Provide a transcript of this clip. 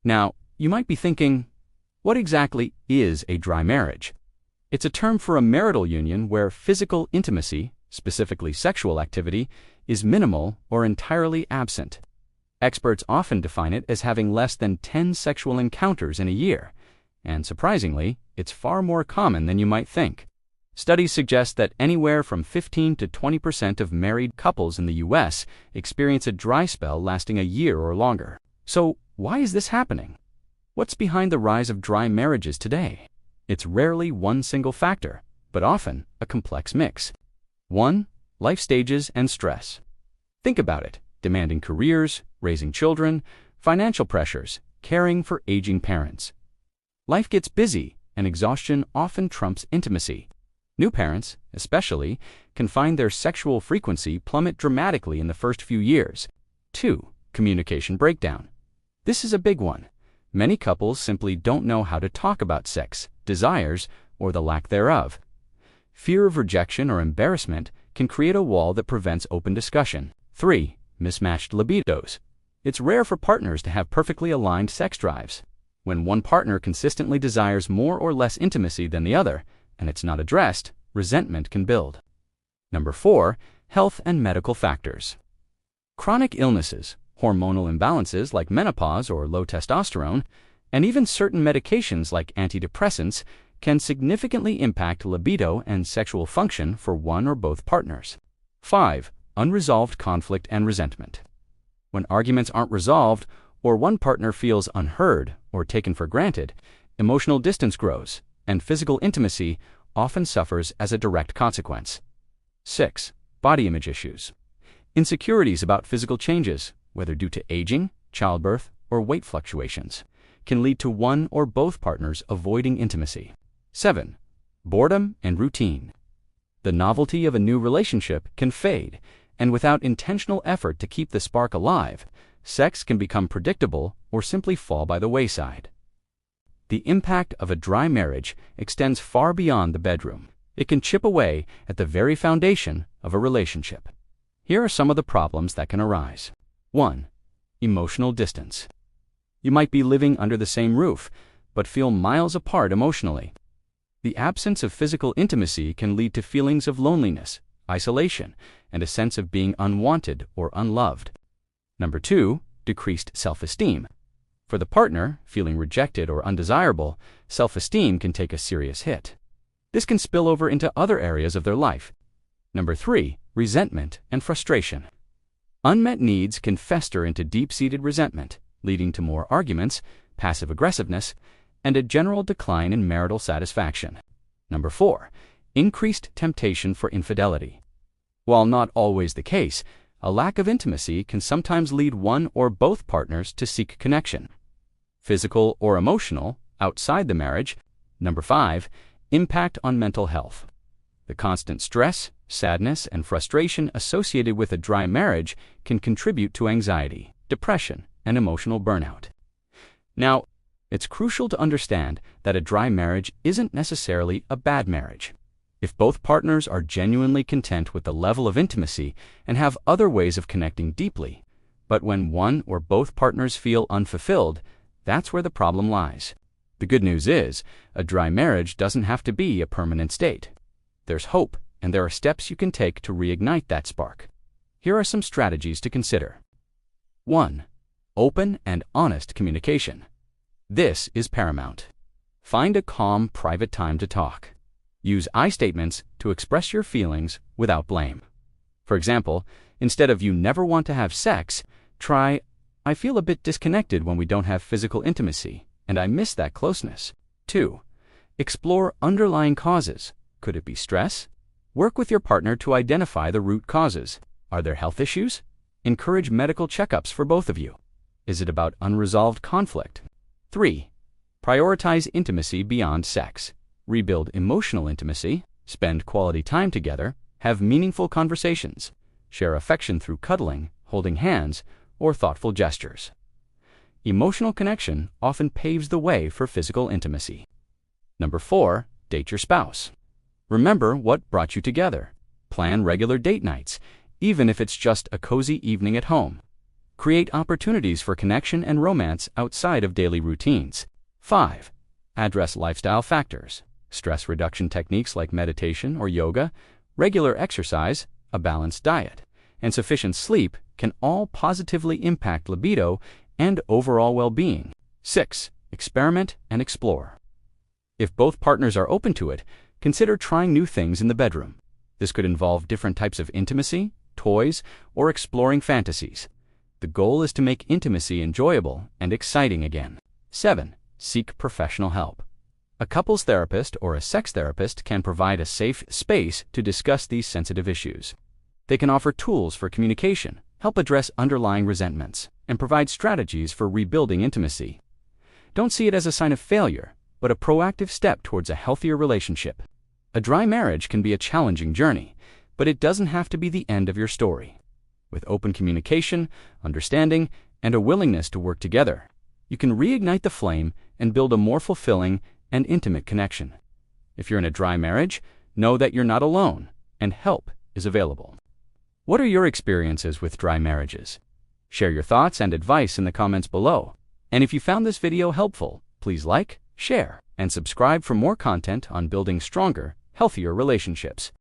Now, you might be thinking, what exactly is a dry marriage? It's a term for a marital union where physical intimacy, specifically sexual activity, is minimal or entirely absent. Experts often define it as having less than 10 sexual encounters in a year, and surprisingly, it's far more common than you might think. Studies suggest that anywhere from 15 to 20% of married couples in the US experience a dry spell lasting a year or longer. So, why is this happening? What's behind the rise of dry marriages today? It's rarely one single factor, but often a complex mix. 1. Life stages and stress. Think about it: demanding careers, raising children, financial pressures, caring for aging parents. Life gets busy, and exhaustion often trumps intimacy. New parents, especially, can find their sexual frequency plummet dramatically in the first few years. 2. Communication breakdown. This is a big one. Many couples simply don't know how to talk about sex, desires, or the lack thereof. Fear of rejection or embarrassment can create a wall that prevents open discussion. 3. Mismatched libidos. It's rare for partners to have perfectly aligned sex drives. When one partner consistently desires more or less intimacy than the other, and it's not addressed, resentment can build. 4. Health and medical factors. Chronic illnesses, hormonal imbalances like menopause or low testosterone, and even certain medications like antidepressants can significantly impact libido and sexual function for one or both partners. 5. Unresolved conflict and resentment. When arguments aren't resolved, or one partner feels unheard or taken for granted, emotional distance grows, and physical intimacy often suffers as a direct consequence. 6. Body image issues. Insecurities about physical changes, whether due to aging, childbirth, or weight fluctuations, can lead to one or both partners avoiding intimacy. 7. Boredom and routine. The novelty of a new relationship can fade, and without intentional effort to keep the spark alive, sex can become predictable or simply fall by the wayside. The impact of a dry marriage extends far beyond the bedroom. It can chip away at the very foundation of a relationship. Here are some of the problems that can arise. 1. Emotional distance. You might be living under the same roof, but feel miles apart emotionally. The absence of physical intimacy can lead to feelings of loneliness, isolation, and a sense of being unwanted or unloved. 2. Decreased self-esteem. For the partner, feeling rejected or undesirable, self-esteem can take a serious hit. This can spill over into other areas of their life. 3. Resentment and frustration. Unmet needs can fester into deep-seated resentment, leading to more arguments, passive aggressiveness, and a general decline in marital satisfaction. 4. Increased temptation for infidelity. While not always the case, a lack of intimacy can sometimes lead one or both partners to seek connection, physical or emotional, outside the marriage. 5. Impact on mental health. The constant stress, sadness, and frustration associated with a dry marriage can contribute to anxiety, depression, and emotional burnout. Now, it's crucial to understand that a dry marriage isn't necessarily a bad marriage. If both partners are genuinely content with the level of intimacy and have other ways of connecting deeply, but when one or both partners feel unfulfilled, that's where the problem lies. The good news is, a dry marriage doesn't have to be a permanent state. There's hope, and there are steps you can take to reignite that spark. Here are some strategies to consider. 1. Open and honest communication. This is paramount. Find a calm, private time to talk. Use I statements to express your feelings without blame. For example, instead of "you never want to have sex," try "I feel a bit disconnected when we don't have physical intimacy, and I miss that closeness." 2. Explore underlying causes. Could it be stress? Work with your partner to identify the root causes. Are there health issues? Encourage medical checkups for both of you. Is it about unresolved conflict? 3. Prioritize intimacy beyond sex. Rebuild emotional intimacy, spend quality time together, have meaningful conversations, share affection through cuddling, holding hands, or thoughtful gestures. Emotional connection often paves the way for physical intimacy. 4. Date your spouse. Remember what brought you together. Plan regular date nights, even if it's just a cozy evening at home. Create opportunities for connection and romance outside of daily routines. 5. Address lifestyle factors. Stress reduction techniques like meditation or yoga, regular exercise, a balanced diet, and sufficient sleep can all positively impact libido and overall well-being. 6. Experiment and explore. If both partners are open to it, consider trying new things in the bedroom. This could involve different types of intimacy, toys, or exploring fantasies. The goal is to make intimacy enjoyable and exciting again. 7. Seek professional help. A couples therapist or a sex therapist can provide a safe space to discuss these sensitive issues. They can offer tools for communication, help address underlying resentments, and provide strategies for rebuilding intimacy. Don't see it as a sign of failure, but a proactive step towards a healthier relationship. A dry marriage can be a challenging journey, but it doesn't have to be the end of your story. With open communication, understanding, and a willingness to work together, you can reignite the flame and build a more fulfilling and intimate connection. If you're in a dry marriage, know that you're not alone, and help is available. What are your experiences with dry marriages? Share your thoughts and advice in the comments below. And if you found this video helpful, please like, share, and subscribe for more content on building stronger, healthier relationships.